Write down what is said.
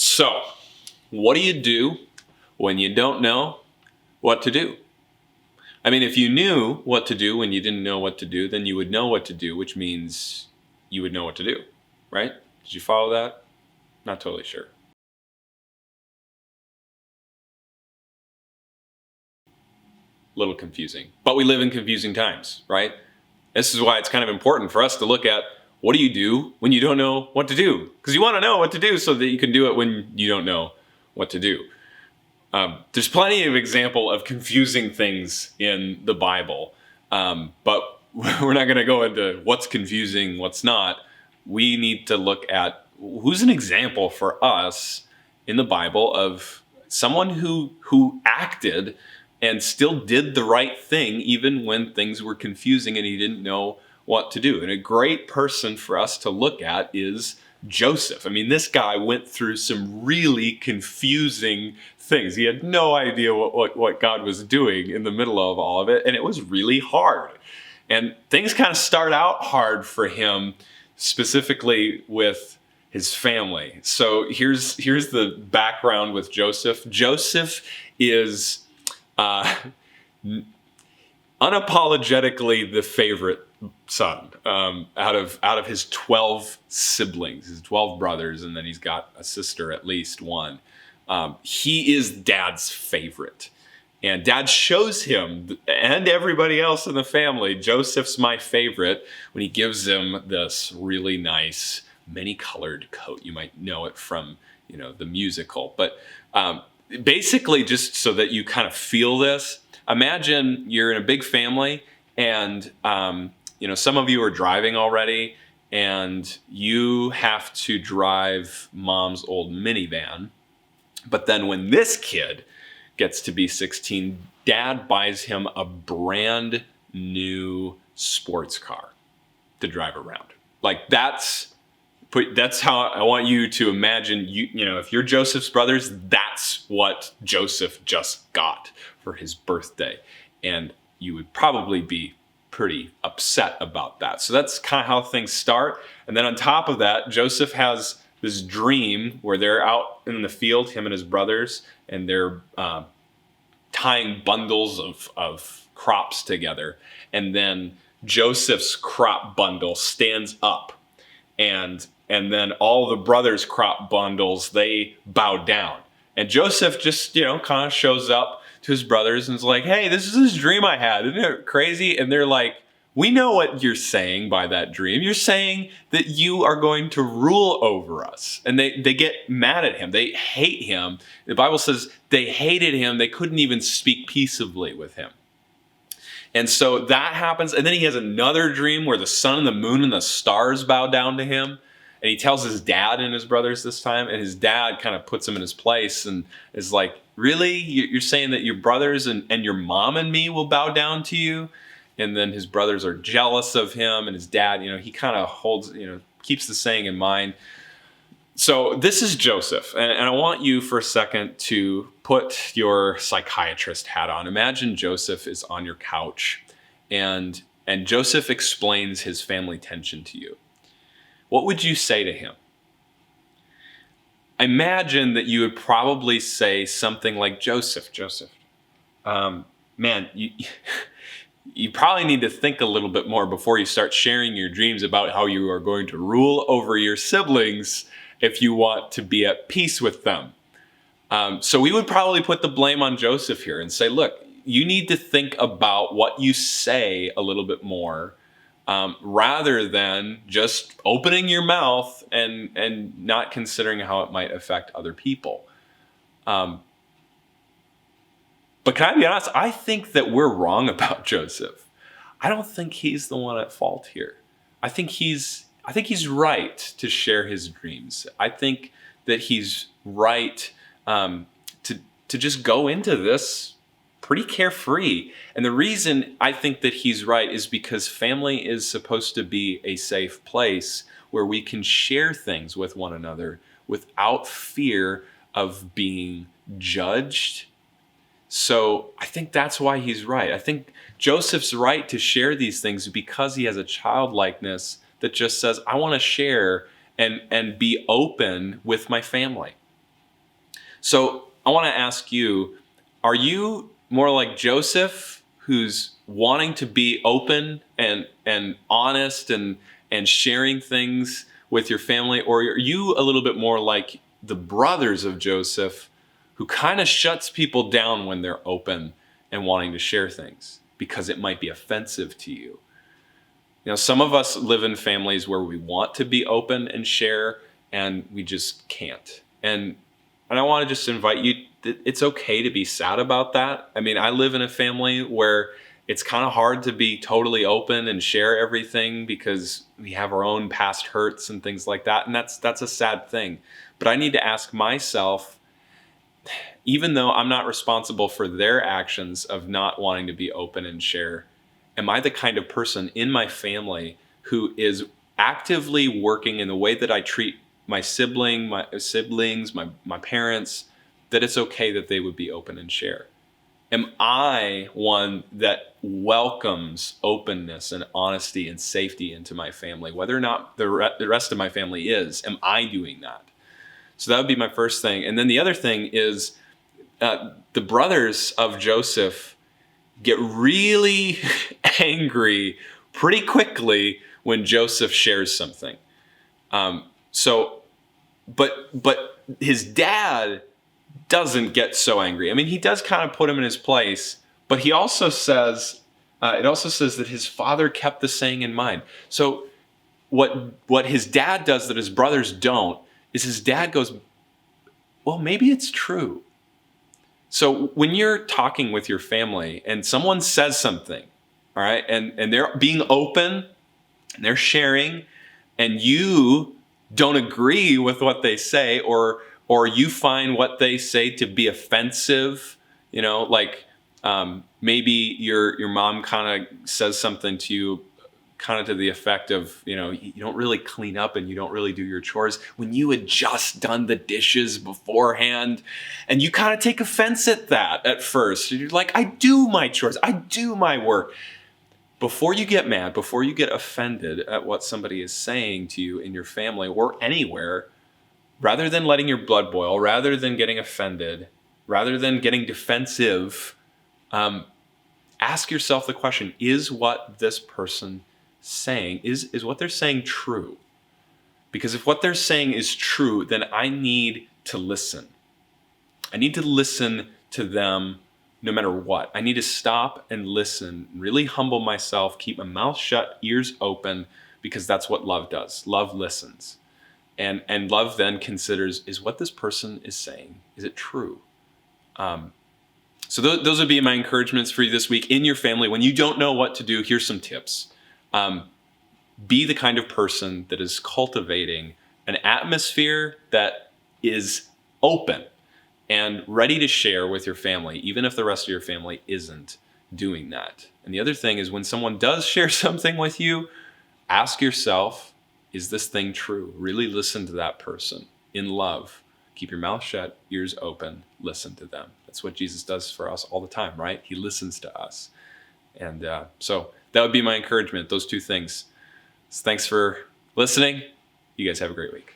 So, what do you do when you don't know what to do? I mean, if you knew what to do when you didn't know what to do, then you would know what to do, which means you would know what to do, right? Did you follow that? Not totally sure. Little confusing. But we live in confusing times, right? This is why it's kind of important for us to look at what do you do when you don't know what to do? Because you want to know what to do so that you can do it when you don't know what to do. There's plenty of example of confusing things in the Bible, but we're not going to go into what's confusing, what's not. We need to look at who's an example for us in the Bible of someone who acted and still did the right thing even when things were confusing and he didn't know what to do. And a great person for us to look at is Joseph. I mean, this guy went through some really confusing things. He had no idea what God was doing in the middle of all of it, and it was really hard. And things kind of start out hard for him, specifically with his family. So here's the background with Joseph. Joseph is unapologetically the favorite son out of his 12 siblings, his 12 brothers, and then he's got a sister, at least one. He is dad's favorite. And dad shows him and everybody else in the family, Joseph's my favorite, when he gives him this really nice many-colored coat. You might know it from, the musical. But basically, just so that you kind of feel this, imagine you're in a big family and, some of you are driving already and you have to drive mom's old minivan. But then when this kid gets to be 16, dad buys him a brand new sports car to drive around. Like that's how I want you to imagine, if you're Joseph's brothers, that's what Joseph just got for his birthday. And you would probably be pretty upset about that. So that's kind of how things start. And then on top of that, Joseph has this dream where they're out in the field, him and his brothers, and they're tying bundles of crops together. And then Joseph's crop bundle stands up, and then all the brothers' crop bundles, they bow down. And Joseph just, kind of shows up to his brothers and is like, hey, this is this dream I had. Isn't it crazy? And they're like, we know what you're saying by that dream. You're saying that you are going to rule over us. And they get mad at him. They hate him. The Bible says they hated him. They couldn't even speak peaceably with him. And so that happens. And then he has another dream where the sun and the moon and the stars bow down to him. And he tells his dad and his brothers this time. And his dad kind of puts him in his place and is like, really? You're saying that your brothers and your mom and me will bow down to you? And then his brothers are jealous of him, and his dad, he kind of holds, keeps the saying in mind. So this is Joseph, and I want you for a second to put your psychiatrist hat on. Imagine Joseph is on your couch, and Joseph explains his family tension to you. What would you say to him? Imagine that you would probably say something like, Joseph, man, you probably need to think a little bit more before you start sharing your dreams about how you are going to rule over your siblings if you want to be at peace with them. So we would probably put the blame on Joseph here and say, look, you need to think about what you say a little bit more rather than just opening your mouth and not considering how it might affect other people. But can I be honest? I think that we're wrong about Joseph. I don't think he's the one at fault here. I think he's right to share his dreams. I think that he's right to just go into this pretty carefree. And the reason I think that he's right is because family is supposed to be a safe place where we can share things with one another without fear of being judged. So I think that's why he's right. I think Joseph's right to share these things because he has a childlikeness that just says, I want to share and be open with my family. So I want to ask you, are you more like Joseph, who's wanting to be open and honest and sharing things with your family, or are you a little bit more like the brothers of Joseph, who kind of shuts people down when they're open and wanting to share things because it might be offensive to you? You know, some of us live in families where we want to be open and share, and we just can't. And I want to just invite you, it's okay to be sad about that. I mean, I live in a family where it's kind of hard to be totally open and share everything because we have our own past hurts and things like that. And that's a sad thing. But I need to ask myself, even though I'm not responsible for their actions of not wanting to be open and share, am I the kind of person in my family who is actively working in the way that I treat my siblings, my parents, that it's okay that they would be open and share? Am I one that welcomes openness and honesty and safety into my family, whether or not the rest of my family is? Am I doing that? So that would be my first thing. And then the other thing is, the brothers of Joseph get really angry pretty quickly when Joseph shares something. But his dad doesn't get so angry. I mean, he does kind of put him in his place, but he also says, it also says that his father kept the saying in mind. So what his dad does that his brothers don't is his dad goes, well, maybe it's true. So when you're talking with your family and someone says something, all right, and they're being open and they're sharing, and you don't agree with what they say, or you find what they say to be offensive, you know, like maybe your mom kind of says something to you kind of to the effect of, you know, you don't really clean up and you don't really do your chores when you had just done the dishes beforehand. And you kind of take offense at that at first. You're like, I do my chores, I do my work. Before you get mad, before you get offended at what somebody is saying to you in your family or anywhere, rather than letting your blood boil, rather than getting offended, rather than getting defensive, ask yourself the question, is what this person saying, is what they're saying true? Because if what they're saying is true, then I need to listen. I need to listen to them no matter what. I need to stop and listen, really humble myself, keep my mouth shut, ears open, because that's what love does. Love listens. And love then considers, is what this person is saying, is it true? So those would be my encouragements for you this week in your family. When you don't know what to do, here's some tips. Be the kind of person that is cultivating an atmosphere that is open and ready to share with your family, even if the rest of your family isn't doing that. And the other thing is, when someone does share something with you, ask yourself, is this thing true? Really listen to that person in love. Keep your mouth shut, ears open, listen to them. That's what Jesus does for us all the time, right? He listens to us. And so that would be my encouragement, those two things. So thanks for listening. You guys have a great week.